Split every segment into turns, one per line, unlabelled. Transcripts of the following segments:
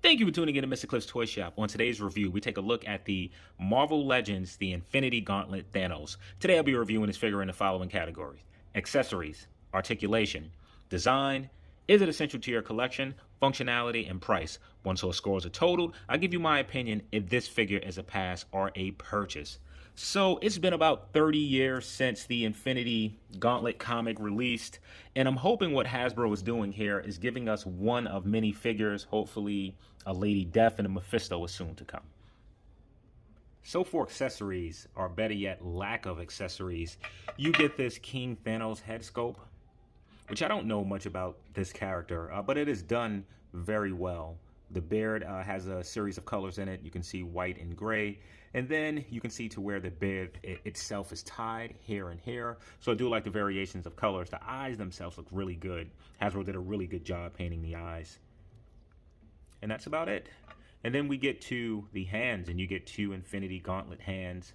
Thank you for tuning in to Mr. Cliff's Toy Shop. On today's review, we take a look at the Marvel Legends, the Infinity Gauntlet Thanos. Today I'll be reviewing this figure in the following categories: accessories, articulation, design, is it essential to your collection, functionality, and price. Once all scores are totaled, I'll give you my opinion if this figure is a pass or a purchase. So it's been about 30 years since the Infinity Gauntlet comic released, and I'm hoping what Hasbro is doing here is giving us one of many figures. Hopefully a Lady Death and a Mephisto is soon to come. So for accessories, or better yet, lack of accessories, you get this King Thanos head sculpt, which I don't know much about this character, but it is done very well. The beard has a series of colors in it. You can see white and gray. And then you can see to where the beard itself is tied here and here. So I do like the variations of colors. The eyes themselves look really good. Hasbro did a really good job painting the eyes. And that's about it. And then we get to the hands, and you get two Infinity Gauntlet hands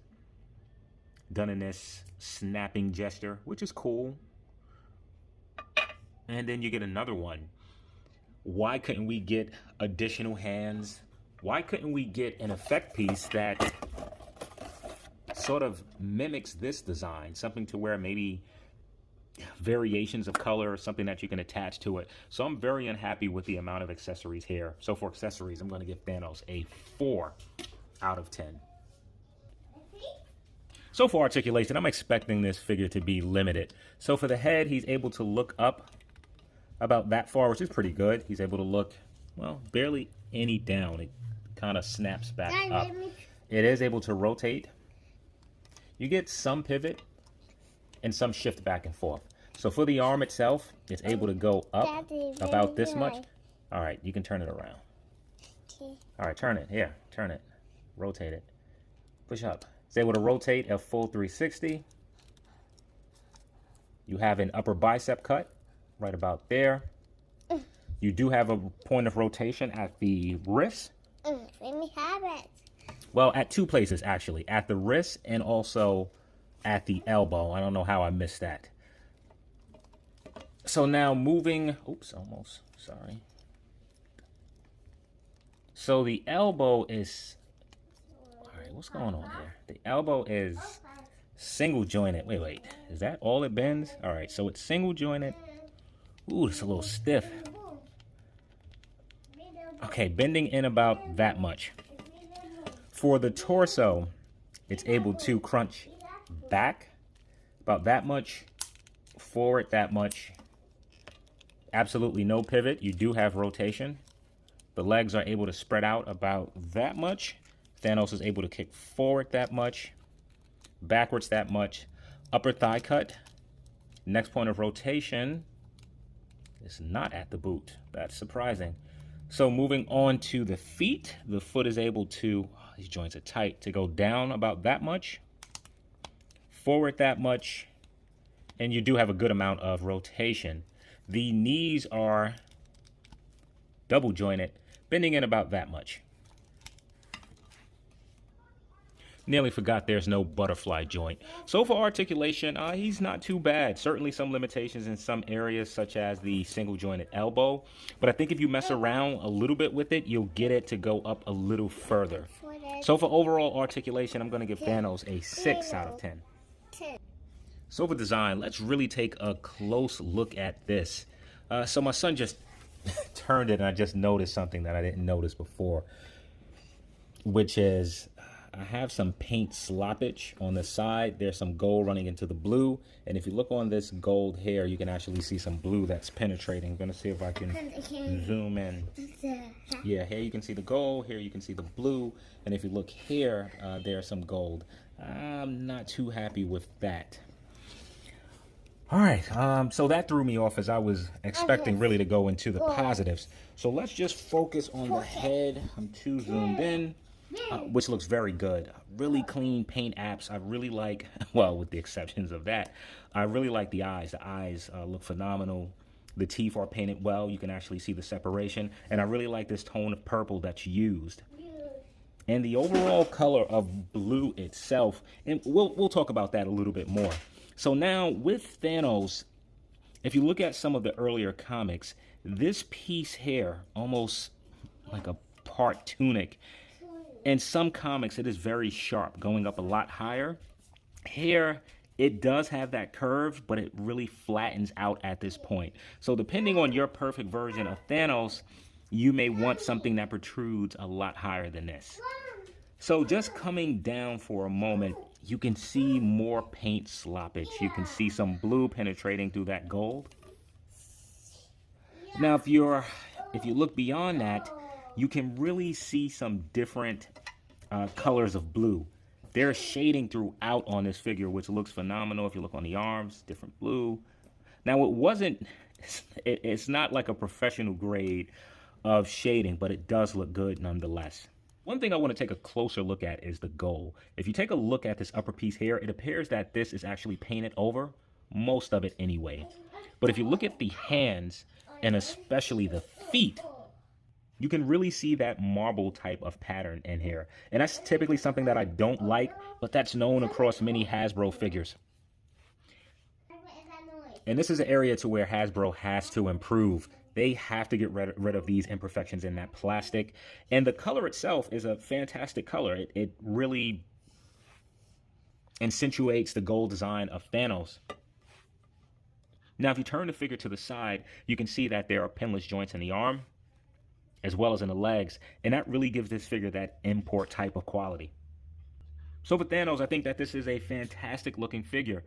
done in this snapping gesture, which is cool. And then you get another one. Why couldn't we get additional hands? Why couldn't we get an effect piece that sort of mimics this design? Something to where maybe variations of color or something that you can attach to it. So I'm very unhappy with the amount of accessories here. So for accessories, I'm going to give Thanos a 4 out of 10. So for articulation, I'm expecting this figure to be limited. So for the head, he's able to look up about that far, which is pretty good. He's able to look, well, barely any down. It kind of snaps back up. It is able to rotate. You get some pivot and some shift back and forth. So for the arm itself, it's able to go up about this much. All right, you can turn it around. All right, turn it. Here, turn it. Rotate it. Push up. It's able to rotate a full 360. You have an upper bicep cut right about there. You do have a point of rotation at the wrist.
Let me have it.
Well, at two places, actually. At the wrist and also at the elbow. I don't know how I missed that. So now moving... Oops, almost. Sorry. So the elbow is... All right, what's going on here? The elbow is single jointed. Wait. Is that all it bends? All right, so it's single jointed. Ooh, it's a little stiff. Okay, bending in about that much. For the torso, it's able to crunch back about that much, forward that much. Absolutely no pivot. You do have rotation. The legs are able to spread out about that much. Thanos is able to kick forward that much, backwards that much. Upper thigh cut. Next point of rotation is not at the boot. That's surprising. So moving on to the feet, the foot is able to, these joints are tight, to go down about that much, forward that much, and you do have a good amount of rotation. The knees are double jointed, bending in about that much. Nearly forgot there's no butterfly joint. So for articulation, he's not too bad. Certainly some limitations in some areas, such as the single jointed elbow. But I think if you mess around a little bit with it, you'll get it to go up a little further. So for overall articulation, I'm going to give Thanos a 6 out of 10. So for design, let's really take a close look at this. So my son just turned it, and I just noticed something that I didn't notice before, which is... I have some paint sloppage on the side. There's some gold running into the blue. And if you look on this gold hair, you can actually see some blue that's penetrating. I'm going to see if I can zoom in. Yeah, here you can see the gold. Here you can see the blue. And if you look here, there's some gold. I'm not too happy with that. All right, so that threw me off as I was expecting really to go into the positives. So let's just focus on the head. I'm too zoomed in. Which looks very good. Really clean paint apps. I really like, well, with the exceptions of that, I really like the eyes. The eyes look phenomenal. The teeth are painted well. You can actually see the separation. And I really like this tone of purple that's used. And the overall color of blue itself, and we'll talk about that a little bit more. So now with Thanos, if you look at some of the earlier comics, this piece here, almost like a part tunic. In some comics, it is very sharp, going up a lot higher. Here, it does have that curve, but it really flattens out at this point. So depending on your perfect version of Thanos, you may want something that protrudes a lot higher than this. So just coming down for a moment, you can see more paint sloppage. You can see some blue penetrating through that gold. Now, if you look beyond that, you can really see some different colors of blue. There's shading throughout on this figure, which looks phenomenal. If you look on the arms, different blue. Now, it's not like a professional grade of shading, but it does look good nonetheless. One thing I want to take a closer look at is the gold. If you take a look at this upper piece here, it appears that this is actually painted over, most of it anyway. But if you look at the hands, and especially the feet, you can really see that marble type of pattern in here. And that's typically something that I don't like, but that's known across many Hasbro figures. And this is an area to where Hasbro has to improve. They have to get rid of these imperfections in that plastic. And the color itself is a fantastic color. It really accentuates the gold design of Thanos. Now, if you turn the figure to the side, you can see that there are pinless joints in the arm, as well as in the legs, and that really gives this figure that import type of quality. So for Thanos, I think that this is a fantastic looking figure,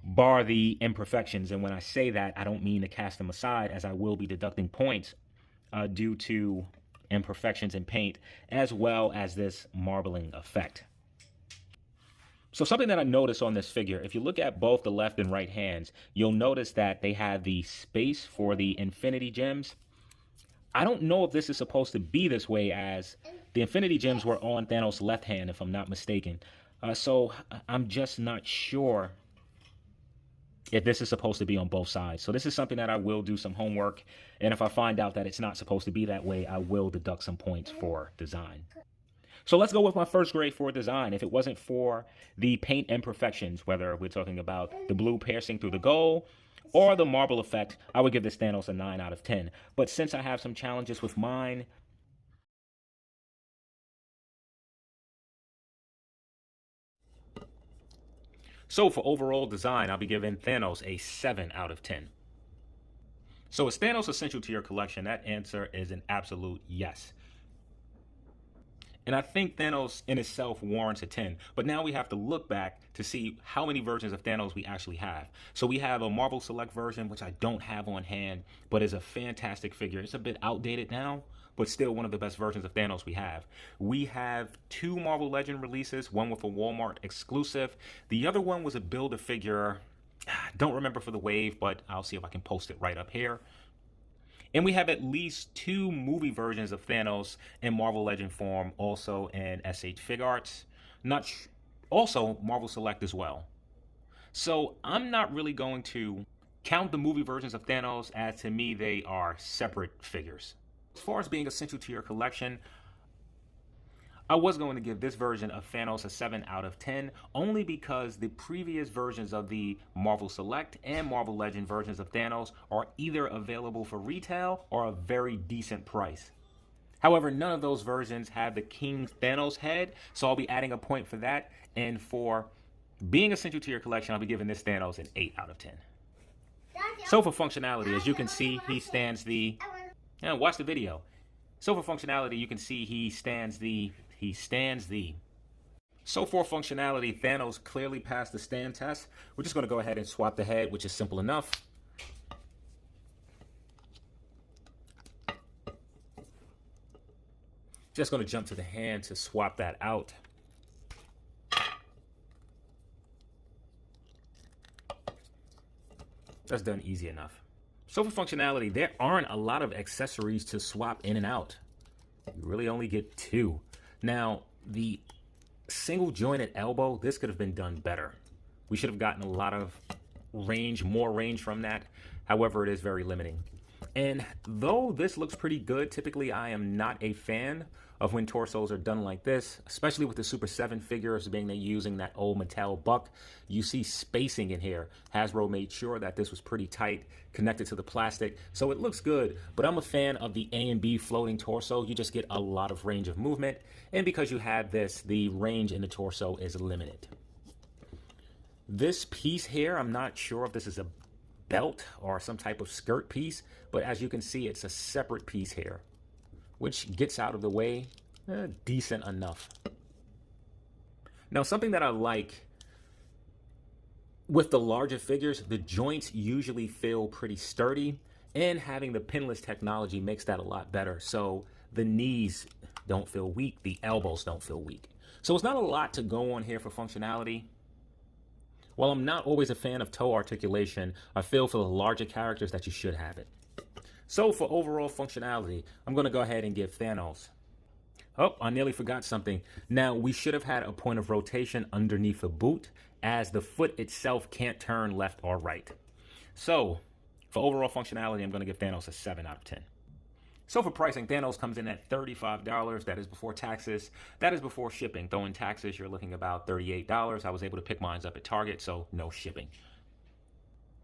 bar the imperfections. And when I say that, I don't mean to cast them aside, as I will be deducting points due to imperfections in paint, as well as this marbling effect. So something that I noticed on this figure, if you look at both the left and right hands, you'll notice that they have the space for the infinity gems. I don't know if this is supposed to be this way, as the infinity gems were on Thanos' left hand, if I'm not mistaken. So I'm just not sure if this is supposed to be on both sides. So this is something that I will do some homework. And if I find out that it's not supposed to be that way, I will deduct some points for design. So let's go with my first grade for design. If it wasn't for the paint imperfections, whether we're talking about the blue piercing through the gold or the marble effect, I would give this Thanos a 9 out of 10. But since I have some challenges with mine, so for overall design, I'll be giving Thanos a 7 out of 10. So is Thanos essential to your collection? That answer is an absolute yes. And I think Thanos in itself warrants a 10. But now we have to look back to see how many versions of Thanos we actually have. So we have a Marvel Select version, which I don't have on hand, but is a fantastic figure. It's a bit outdated now, but still one of the best versions of Thanos we have. We have 2 Marvel Legend releases, one with a Walmart exclusive. The other one was a Build-A-Figure. Don't remember for the wave, but I'll see if I can post it right up here. And we have at least 2 movie versions of Thanos in Marvel Legend form, also in SH Fig Arts. Also Marvel Select as well. So I'm not really going to count the movie versions of Thanos, as to me they are separate figures. As far as being essential to your collection, I was going to give this version of Thanos a 7 out of 10, only because the previous versions of the Marvel Select and Marvel Legend versions of Thanos are either available for retail or a very decent price. However, none of those versions have the King Thanos head, so I'll be adding a point for that. And for being essential to your collection, I'll be giving this Thanos an 8 out of 10. So for functionality, as you can see, he stands the... watch the video. So for functionality, you can see he stands the... So for functionality, Thanos clearly passed the stand test. We're just going to go ahead and swap the head, which is simple enough. Just going to jump to the hand to swap that out. That's done easy enough. So for functionality, there aren't a lot of accessories to swap in and out. You really only get 2. Now, the single jointed elbow, this could have been done better. We should have gotten a lot of range, more range from that. However, it is very limiting. And though this looks pretty good, typically I am not a fan of when torsos are done like this, especially with the Super 7 figures being they're using that old Mattel buck. You see spacing in here. Hasbro made sure that this was pretty tight, connected to the plastic, so it looks good. But I'm a fan of the A and B floating torso. You just get a lot of range of movement, and because you have this, the range in the torso is limited. This piece here, I'm not sure if this is a belt or some type of skirt piece, but as you can see, it's a separate piece here, which gets out of the way decent enough. Now, something that I like with the larger figures, the joints usually feel pretty sturdy, and having the pinless technology makes that a lot better. So the knees don't feel weak, the elbows don't feel weak. So it's not a lot to go on here for functionality. While I'm not always a fan of toe articulation, I feel for the larger characters that you should have it. So for overall functionality, I'm going to go ahead and give Thanos. Oh, I nearly forgot something. Now, we should have had a point of rotation underneath the boot, as the foot itself can't turn left or right. So for overall functionality, I'm going to give Thanos a 7 out of 10. So for pricing, Thanos comes in at $35. That is before taxes. That is before shipping. Though in taxes, you're looking about $38. I was able to pick mine up at Target, so no shipping.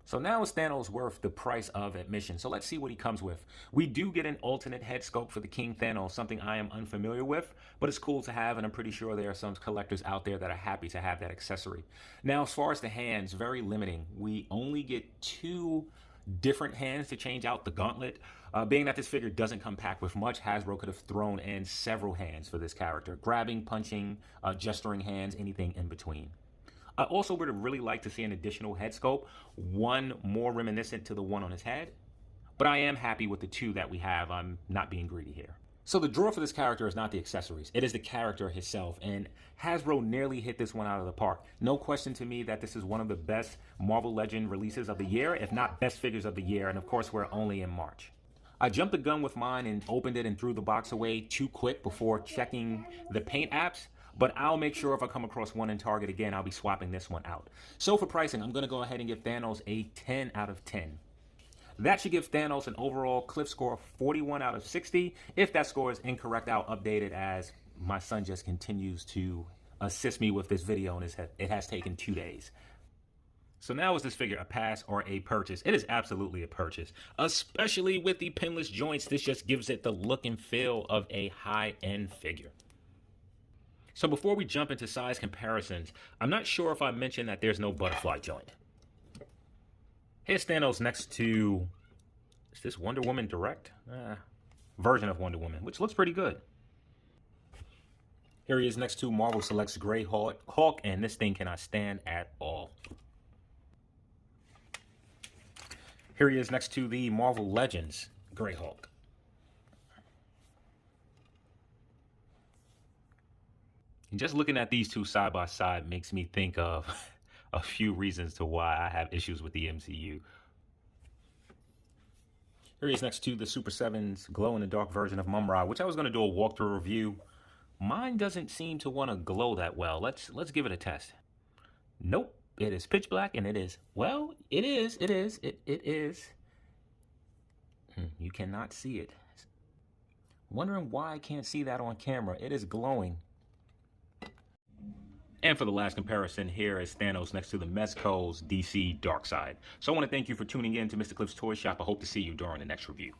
So now is Thanos worth the price of admission? So let's see what he comes with. We do get an alternate head sculpt for the King Thanos, something I am unfamiliar with, but it's cool to have, and I'm pretty sure there are some collectors out there that are happy to have that accessory. Now, as far as the hands, very limiting. We only get 2 different hands to change out the gauntlet. Being that this figure doesn't come packed with much, Hasbro could have thrown in several hands for this character. Grabbing, punching, gesturing hands, anything in between. I also would have really liked to see an additional head sculpt, one more reminiscent to the one on his head, but I am happy with the 2 that we have. I'm not being greedy here. So the draw for this character is not the accessories, it is the character himself, and Hasbro nearly hit this one out of the park. No question to me that this is one of the best Marvel Legend releases of the year, if not best figures of the year, and of course we're only in March. I jumped the gun with mine and opened it and threw the box away too quick before checking the paint apps. But I'll make sure if I come across one in Target again, I'll be swapping this one out. So for pricing, I'm going to go ahead and give Thanos a 10 out of 10. That should give Thanos an overall Cliff score of 41 out of 60. If that score is incorrect, I'll update it, as my son just continues to assist me with this video, and it has taken 2 days. So now is this figure a pass or a purchase? It is absolutely a purchase, especially with the pinless joints. This just gives it the look and feel of a high-end figure. So before we jump into size comparisons, I'm not sure if I mentioned that there's no butterfly joint. Here's Thanos next to, is this Wonder Woman Direct? Version of Wonder Woman, which looks pretty good. Here he is next to Marvel Select's Grey Hulk, and this thing cannot stand at all. Here he is next to the Marvel Legends Grey Hulk. And just looking at these 2 side by side makes me think of a few reasons to why I have issues with the MCU. Here he is next to the Super 7's glow-in-the-dark version of Mumra, which I was going to do a walkthrough review. Mine doesn't seem to want to glow that well. Let's give it a test. Nope, it is pitch black, and it is, well, it is. You cannot see it. Wondering why I can't see that on camera. It is glowing. And for the last comparison, here is Thanos next to the Mezco's DC Darkseid. So I want to thank you for tuning in to Mr. Cliff's Toy Shop. I hope to see you during the next review.